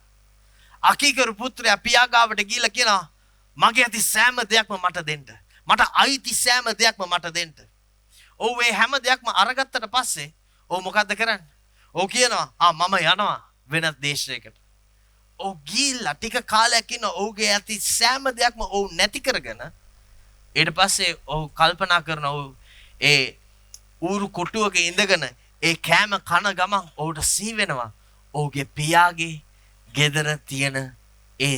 අකීකරු පුත්‍රයා පියා ගාවට ගිහිල්ලා කියනවා මගේ ඇති සෑම දෙයක්ම මට දෙන්න. මට අයිති සෑම දෙයක්ම මට දෙන්න. ඔව් ඒ හැම දෙයක්ම අරගත්තට පස්සේ ඔව් මොකද්ද කරන්නේ? ඔව් කියනවා මම යනවා වෙනත් දේශයකට. ඔව් ගිහිල්ලා ටික කාලයක් ඉන්න ඔව්ගේ ඇති සෑම දෙයක්ම ඔව් නැති කරගෙන ඊට පස්සේ ඔව් කල්පනා කරන ඔව් ඒ ඌරු කොටුවක ඉඳගෙන ඒ කෑම කන ගමන් ඔහුට සිහි වෙනවා ඔහුගේ පියාගේ ගෙදර තියෙන ඒ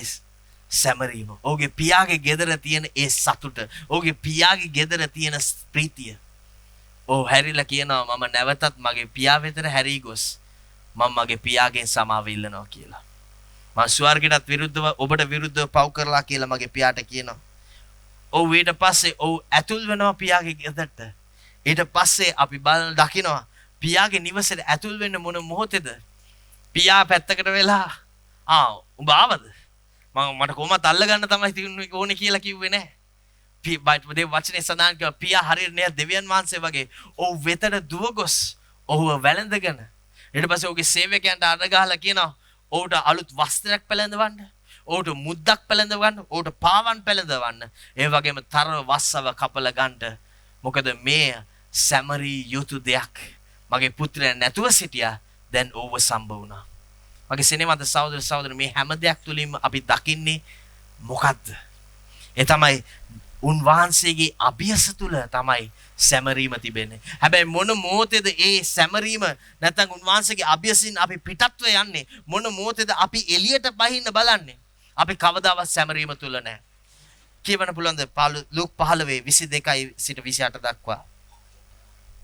සැමරීම, ඔහුගේ පියාගේ ගෙදර තියෙන ඒ සතුට, ඔහුගේ පියාගේ ගෙදර තියෙන ප්‍රීතිය. ඔව් හැරිලා කියනවා මම නැවතත් මගේ පියා වෙතට හැරී ගොස් මම මගේ පියාගෙන් සමාව ඉල්ලනවා කියලා. මම ස්වර්ගයටත් විරුද්ධව ඔබට විරුද්ධව පව් කරලා කියලා මගේ පියාට කියනවා. ඔව් ඊට පස්සේ ඔව් ඇතුල් වෙනවා පියාගේ ගෙදරට. ඊට පස්සේ අපි බලන දකිනවා පියාගේ නිවසට ඇතුල් වෙන්න මොන මොහොතේද පියා පැත්තකට වෙලා උඹ ආවද? මට කොහොමද අල්ල ගන්න තමයි ඕනේ කියලා කිව්වේ නැහැ. මේ වචනේ සඳහන් කරලා පියා හරියට නෑ දෙවියන් වහන්සේ වගේ ඔව් වෙතට දුව ගොස් ඔහුව වැළඳගෙන ඊට පස්සේ ඔහුගේ සේවකයන්ට අඬ ගහලා කියනවා ඔහුට අලුත් වස්ත්‍රයක් පැළඳවන්න, ඔහුට මුද්දක් පැළඳවන්න, ඔහුට පාවන් පැළඳවන්න, ඒ වගේම තර වස්සව කපලා ගන්න. මොකද මේ සැමරී යුතු දෙයක් මගේ පුත්‍රයා නැතුව සිටියා, දැන් ඔව්ව සම්බ වුණා. මගේ සෙනෙහවන්ත සහෝදර සහෝදරි, මේ හැම දෙයක් තුලින්ම අපි දකින්නේ මොකද්ද? ඒ තමයි උන්වහන්සේගේ අභියස තුල තමයි සැමරීම තිබෙන්නේ. හැබැයි මොන මොහොතේද ඒ සැමරීම නැත්නම් උන්වහන්සේගේ අභියසින් අපි පිටත්ව යන්නේ? මොන මොහොතේද අපි එළියට බහින්න බලන්නේ? අපි කවදාවත් සැමරීම තුල නැහැ. කියවන්න පුළුවන්ද ලූක් 15:22 සිට 28 දක්වා?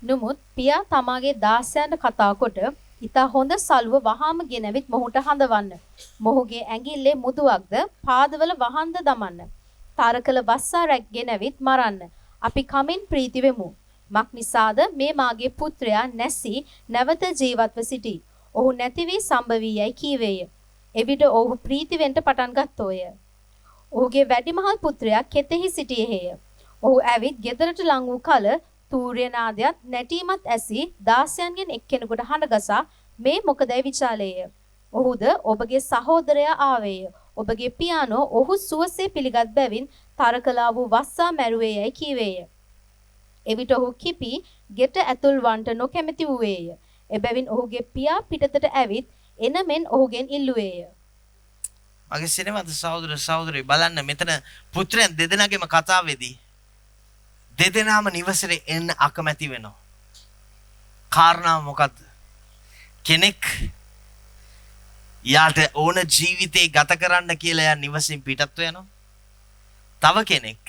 නමුත් පියා තමාගේ දාසයන්ට කතා කොට ඉතා හොඳ සලුව වහාම ගෙනවිත් මොහුට හඳවන්න. මොහුගේ ඇඟිල්ලේ මුදුවක්ද පාදවල වහන්ද දමන්න. තරකල වස්සා රැක්ගෙනවිත් මරන්න. අපි කමින් ප්‍රීති වෙමු. මක් නිසාද මේ මාගේ පුත්‍රයා නැසී නැවත ජීවත්ව සිටී. ඔහු නැති වී සම්භවී යයි කීවේය. එවිට ඔහු ප්‍රීති වෙන්න පටන් ගත්තෝය. ඔහුගේ වැඩිමහල් පුත්‍රයා කෙතෙහි සිටියේය. ඔහු ඇවිත් ගෙදරට ලං වූ කල තූර්ය නාදයත් නැටීමත් ඇසී දාසයන්ගෙන් එක්කෙනෙකුට හඬගසා මේ මොකදයි විචාලේය. ඔහුද ඔබගේ සහෝදරයා ආවේය. ඔබගේ පියානෝ ඔහු සුවසේ පිළිගත් බැවින් තරකලා වූ වස්සා මැරුවේ යයි කීවේය. එවිට ඔහු කිපි ගෙට ඇතුල් වන්ට නොකැමැති වූවේය. එබැවින් ඔහුගේ පියා පිටතට ඇවිත් එනමෙන් ඔහුගෙන් ඉල්ලුවේය. මගේ සිනමත සහෝදර සහෝදරි බලන්න මෙතන පුත්‍රයන් දෙදෙනාගේම කතාවේදී දෙදෙනාම නිවසට එන්න අකමැති වෙනවා. කාරණාව මොකද්ද? කෙනෙක් යාට ඕන ජීවිතේ ගත කරන්න කියලා යා නිවසින් පිටත්ව යනවා. තව කෙනෙක්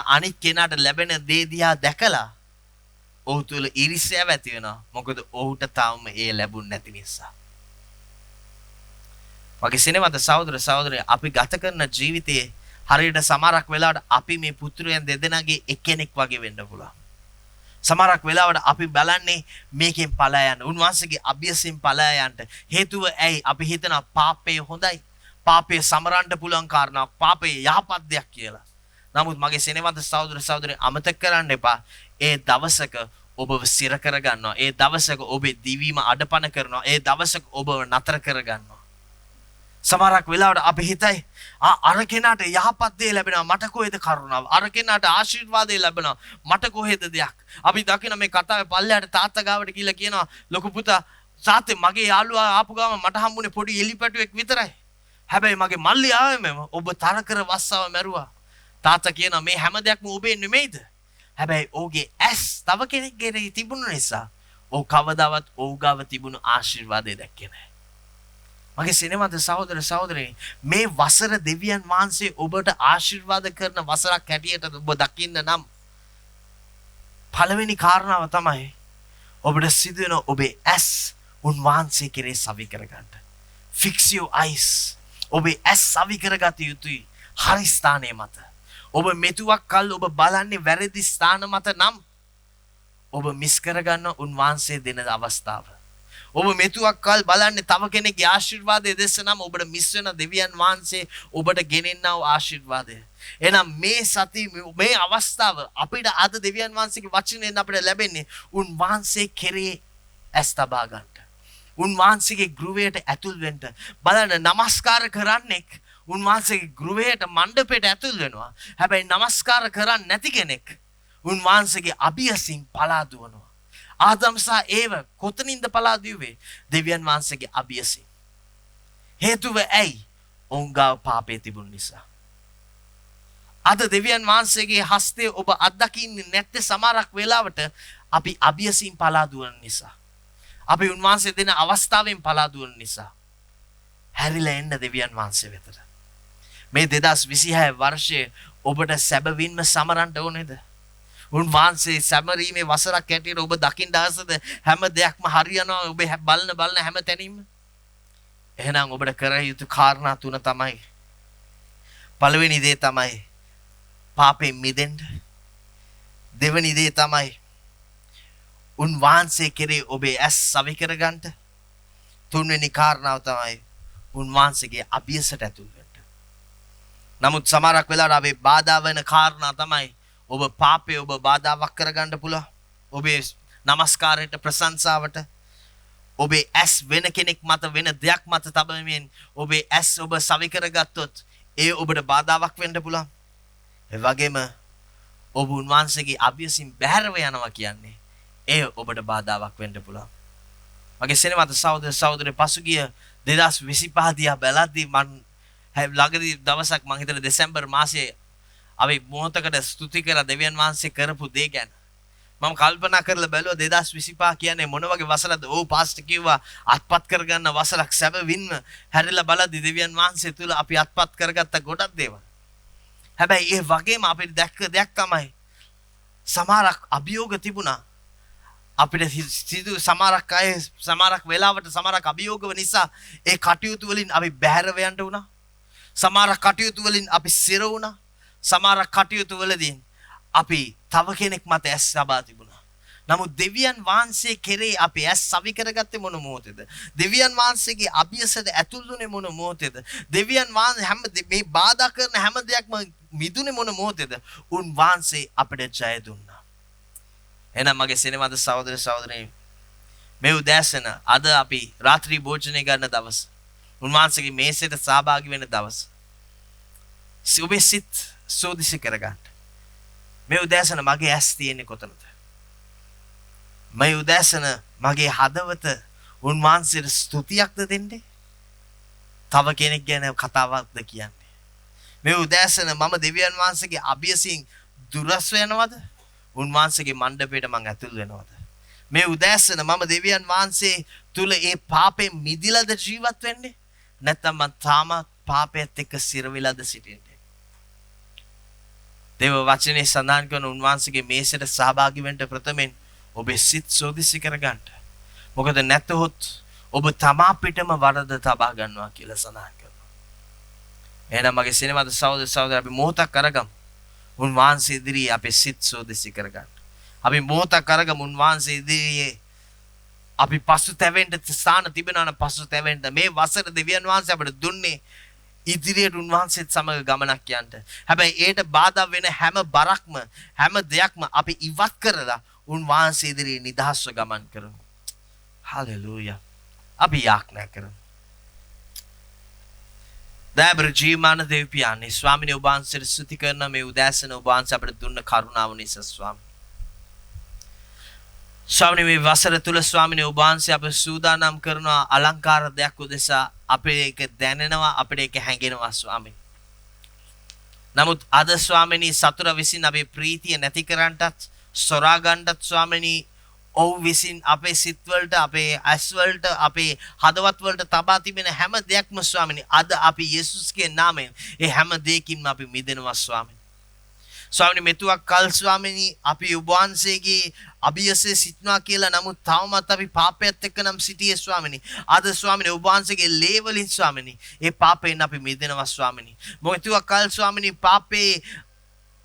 අනිත් කෙනාට ලැබෙන දේ දිහා දැකලා ඔහු තුල ඊර්ෂ්‍යාව ඇති වෙනවා. මොකද ඔහුට තාම ඒ ලැබුණ නැති නිසා. වගේ සිනමත සහෝදර සහෝදරය අපි ගත කරන ජීවිතයේ හරියට සමහරක් වෙලාවට අපි මේ පුත්‍රයන් දෙදෙනාගේ එක්කෙනෙක් වගේ වෙන්න පුළුවන්. සමහරක් වෙලාවට අපි බලන්නේ මේකෙන් පලා යන්න. උන්වහන්සේගේ අභියසෙන් පලා යන්න. හේතුව ඇයි? අපි හිතනවා පාපය හොඳයි. පාපය සමරන්න පුළුවන් කාරණාවක්. පාපය යහපත් දෙයක් කියලා. නමුත් මගේ සිනමත සහෝදර සහෝදරය අමතක කරන්න එපා. ඒ දවසක ඔබව සිර කරගන්නවා. ඒ දවසක ඔබේ දිවීම අඩපණ කරනවා. ඒ දවසක ඔබව නතර කරගන්නවා. සමහරක් වෙලාවට අපි හිතයි අර කෙනාට යහපත් දේ ලැබෙනවා මට කොහෙද කරුණාව? අර කෙනාට ආශිර්වාදය ලැබෙනවා මට කොහෙද දෙයක්? අපි දකින මේ කතාවේ පල්ලයට තාත්තා ගාවට ගිහලා කියනවා ලොකු පුතා තාත්තේ මගේ යාළුවා ආපු ගාම මට හම්බුනේ පොඩි එලිපැටුවෙක් විතරයි. හැබැයි මගේ මල්ලි ආවෙම ඔබ තරකර වස්සාව මැරුවා. තාත්තා කියනවා මේ හැම දෙයක්ම ඔබේ නෙමෙයිද? හැබැයි ඔහුගේ ඇස් තව කෙනෙක්ගේ තිබුණ නිසා ඔහු කවදාවත් ඔහු ගාව තිබුණු ආශිර්වාදය දැක්කේ නැහැ. මගේ සිනමත සහෝදර සහෝදරයනි මේ වසර දෙවියන් වහන්සේ ඔබට ආශිර්වාද කරන වසරක් හැටියට ඔබ දකින්න නම් පළවෙනි කාරණාව තමයි ඔබට සිදුවෙන ඔබේ ඇස් උන්වහන්සේ කෙරේ සවි කරගන්න. Fix your eyes. ඔබේ ඇස් සවි කරගත යුතුයි හරි ස්ථානයේ මත. ඔබ මෙතුවක් කල් ඔබ බලන්නේ වැරදි ස්ථාන මත නම් ඔබ මිස් කරගන්න උන්වහන්සේ දෙන අවස්ථාව. ඔබ මෙතුවක් කල් බලන්නේ තව කෙනෙක්ගේ ආශිර්වාදය දෙස නම් ඔබට මිස් වෙන දෙවියන් වහන්සේ ඔබට ගෙනෙන්නා වූ ආශිර්වාදය. එහෙනම් මේ සති මේ අවස්ථාව අපිට අද දෙවියන් වහන්සේගේ වචනයෙන් අපිට ලැබෙන්නේ උන්වහන්සේ කෙරේ ඇස් තබා ගන්නට. උන්වහන්සේගේ ගෘහයට ඇතුල් වෙන්න. බලන්න නමස්කාර කරන්නෙක් උන්වහන්සේගේ ගෘහයට මණ්ඩපයට ඇතුල් වෙනවා. හැබැයි නමස්කාර කරන්නේ නැති කෙනෙක් උන්වහන්සේගේ අභියසින් පලා දුවනවා. ආදම් සහ ඒව කොතනින්ද පලා දුවේ? දෙවියන් වහන්සේගේ අභියසින්. හේතුව ඇයි? ඔවුන් ගාව පාපේ තිබුණ නිසා. අද දෙවියන් වහන්සේගේ හස්තය ඔබ අත්දකින්නේ නැත්තේ සමහරක් වෙලාවට අපි අභියසින් පලා දුවන නිසා. අපි උන්වහන්සේ දෙන අවස්ථාවෙන් පලා දුවන නිසා. හැරිලා එන්න දෙවියන් වහන්සේ වෙතට. මේ 2026 වර්ෂයේ ඔබට සැබවින්ම සමරන්න ඕනේද? උන්වහන්සේ සැමරීමේ වසරක් ඇටියට ඔබ දකින්න ආසද? හැම දෙයක්ම හරියනවා ඔබ බලන හැම තැනින්ම. එහෙනම් ඔබට කර යුතු කාරණා තුන තමයි. පළවෙනි දේ තමයි පාපයෙන් මිදෙන්න. දෙවෙනි දේ තමයි උන්වහන්සේ කෙරේ ඔබේ ඇස් සවි කරගන්න. තුන්වෙනි කාරණාව තමයි උන්වහන්සේගේ අභියසට ඇතුල් වෙන්න. නමුත් සමහරක් වෙලාවට අපි බාධා වෙන කාරණා තමයි ඔබ පාපේ ඔබ බාධාවක් කරගන්න පුළුවන්. ඔබේ නමස්කාරයට ප්‍රශංසාවට ඔබේ ඇස් වෙන කෙනෙක් මත වෙන දෙයක් මත තබමින් ඔබේ ඇස් ඔබ සවි කරගත්තොත් ඒ ඔබට බාධාවක් වෙන්න පුළුවන්. ඒ වගේම ඔබ උන්වහන්සේගේ අභියසින් බැහැරව යනවා කියන්නේ ඒ ඔබට බාධාවක් වෙන්න පුළුවන්. මගේ සෙනෙහවන්ත සහෝදර සහෝදරි පසුගිය 2025 දිහා බලද්දී මම ළඟදී දවසක් මම හිතලා දෙසැම්බර් මාසයේ අපි මොහොතකට ස්තුති කරලා දෙවියන් වහන්සේ කරපු දේ ගැන මම කල්පනා කරලා බැලුවා 2025 කියන්නේ මොන වගේ වසරද? ඕ පාස්ටර් කිව්වා අත්පත් කරගන්න වසරක් සැබවින්ම හැරිලා බලද්දි දෙවියන් වහන්සේ තුල අපි අත්පත් කරගත්ත ගොඩක් දේවල්. හැබැයි ඒ වගේම අපිට දැක්ක දෙයක් තමයි සමහරක් අභියෝග තිබුණා. අපිට සිදු සමහරක් වෙලාවට සමහරක් අභියෝග නිසා ඒ කටයුතු වලින් අපි බැහැරව යන්න වුණා. සමහරක් කටයුතු වලින් අපි සිර වුණා. සමහරක් කටයුතු වලදී අපි තව කෙනෙක් මත ඇස් සබා තිබුණා. නමුත් දෙවියන් වහන්සේ කෙරේ අපි ඇස් සවි කරගත්තේ මොන මොහොතේද? දෙවියන් වහන්සේගේ අභියසට ඇතුළුනේ මොන මොහොතේද? දෙවියන් වහන්සේ හැම මේ බාධා කරන හැම දෙයක්ම මිදුනේ මොන මොහොතේද? උන් වහන්සේ අපිට ජය දුන්නා. එහෙනම් මගේ සිනමද සහෝදර සහෝදරයනි මේ උදෑසන අද අපි රාත්‍රී භෝජනය ගන්න දවස. උන්වහන්සේගේ මේසෙට සහභාගී වෙන දවස. ඔබේ සිත් සෝදිසි කරගන්න. මේ උදෑසන මගේ ඇස් තියෙන්නේ කොතනද? මේ උදෑසන මගේ හදවත උන්වහන්සේට ස්තුතියක්ද දෙන්නේ? තව කෙනෙක් ගැන කතාවක්ද කියන්නේ? මේ උදෑසන මම දෙවියන් වහන්සේගේ අභියසින් දුරස් වෙනවද? උන්වහන්සේගේ මණ්ඩපයට මං ඇතුල් වෙනවද? මේ උදෑසන මම දෙවියන් වහන්සේ තුල ඒ පාපයෙන් මිදිලාද ජීවත් වෙන්නේ? නැත්නම් මං තාම පාපයත් එක්ක සිරවිලාද සිටින්නේ? දේව වචනේ සඳහන් කරන උන්වහන්සේගේ මේසෙට සහභාගී වෙන්න ප්‍රථමයෙන් ඔබේ සිත් සෝදිසි කරගන්න. මොකද නැතහොත් ඔබ තමා පිටම වරද තබා ගන්නවා කියලා සඳහන් කරනවා. එහෙනම් මගේ සිනමද සහෝදර සහෝදරි අපි මොහොතක් කරගමු. උන්වහන්සේ ඉදිරියේ අපේ සිත් සෝදිසි කරගන්න. අපි මොහොතක් කරගමු උන්වහන්සේ ඉදිරියේ අපි පසුතැවෙන්න ස්ථාන තිබෙනවා නම් පසුතැවෙන්න මේ වසර දෙවියන් වහන්සේ අපිට දුන්නේ ඉදිරියට උන්වහන්සේත් සමග ගමනක් යන්න. හැබැයි ඒට බාධා වෙන හැම බරක්ම හැම දෙයක්ම අපි ඉවත් කරලා උන්වහන්සේ ඉදිරියේ නිදහස්ව ගමන් කරමු. හලෙලූයා. අපි යාඥා කරමු. දයාබර ජීවමාන දේව පියාණන් ස්වාමිනේ ඔබ වහන්සේට ස්තුති කරන මේ උදෑසන ඔබ වහන්සේ අපිට දුන්න කරුණාව නිසා ස්වාමී. ස්වාමිනේ මේ වසර තුල ස්වාමිනේ ඔබ වහන්සේ අප සූදානම් කරන අලංකාර දෙයක් උදෙසා අපේ ඒක දැනෙනවා අපිට ඒක හැඟෙනවා ස්වාමී. නමුත් අද ස්වාමිනේ සතුර විසින් අපේ ප්‍රීතිය නැති කරන්නටත් සොරා ගන්නටත් ස්වාමිනේ ඔව් විසින් අපේ සිත් වලට අපේ ඇස් වලට අපේ හදවත් වලට තබා තිබෙන හැම දෙයක්ම ස්වාමිනේ අද අපි යේසුස්ගේ නාමයෙන් ඒ හැම දෙයකින්ම අපි මිදෙනවා ස්වාමිනේ. ස්වාමිනේ මෙතුවක් කල් ස්වාමිනේ අපි ඔබ වහන්සේගේ අභියසේ සිටනවා කියලා නමුත් තවමත් අපි පාපයත් එක්ක නම් සිටියේ ස්වාමිනේ. අද ස්වාමිනේ ඔබ වහන්සේගේ ලේ වලින් ස්වාමිනේ ඒ පාපයෙන් අපි මිදෙනවා ස්වාමිනේ. මෙතුවක් කල් ස්වාමිනේ පාපේ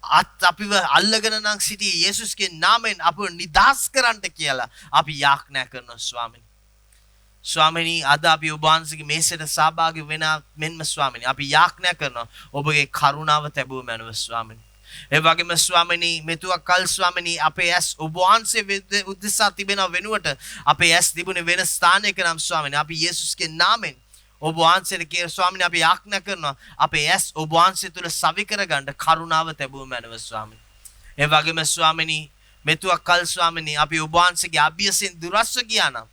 අපිව අල්ලගෙන නම් සිටියේ යේසුස්ගේ නාමයෙන් අපව නිදහස් කරන්නට කියලා අපි යාඥා කරනවා ස්වාමිනේ. ස්වාමිනේ අද අපි ඔබ වහන්සේගේ මේසෙට සහභාගී වෙන මෙන්ම ස්වාමිනේ අපි යාඥා කරනවා ඔබගේ කරුණාව ලැබුව මැනව ස්වාමිනේ. ඒ වගේම ස්වාමිනේ මෙතුවක් කල් ස්වාමිනේ අපේ ඇස් ඔබ වහන්සේ උදෙසා තිබෙන වෙනුවට අපේ ඇස් තිබුණේ වෙන ස්ථානයක නම් ස්වාමිනේ අපි යේසුස්ගේ නාමයෙන් ඔබ වහන්සේට කිය ස්වාමිනේ අපි යාඥා කරනවා අපේ ඇස් ඔබ වහන්සේ තුල සවි කරගන්න කරුණාව ලැබුව මැනව ස්වාමිනේ. ඒ වගේම ස්වාමිනේ මෙතුවක් කල් ස්වාමිනේ අපි ඔබ වහන්සේගේ අභියසෙන් දුරස්ව ගියා නම්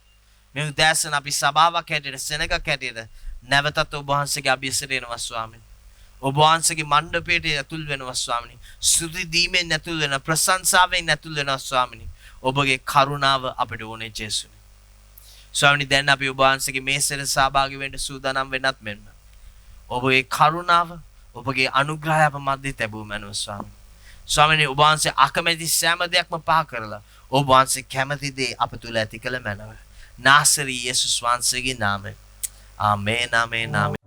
මේ උදෑසන අපි සභාවක් හැටියට සෙනගක් හැටියට නැවතත් ඔබ වහන්සේගේ අභියසට එනවා ස්වාමිනේ. ඔබ වහන්සේගේ මණ්ඩපයට ඇතුල් වෙනවා ස්වාමිනේ. ස්තුති දීමෙන් ඇතුල් වෙනවා ප්‍රශංසාවෙන් ඇතුල් වෙනවා ස්වාමිනේ. ඔබගේ කරුණාව අපිට ඕනේ ජේසුනේ. ස්වාමිනේ දැන් අපි ඔබ වහන්සේගේ මේසෙට සහභාගී වෙන්න සූදානම් වෙන්නත් මෙන්න. ඔබගේ කරුණාව ඔබගේ අනුග්‍රහය අප මැදේ ලැබුව මැනව ස්වාමිනේ. ස්වාමිනේ ඔබ වහන්සේ අකමැති සෑම දෙයක්ම පහ කරලා ඔබ වහන්සේ කැමති දේ අප තුල ඇති කළ මැනව. නාසරී යේසුස් වහන්සේගේ නාමයෙන්. ආමේන් ආමේන් ආමේන්.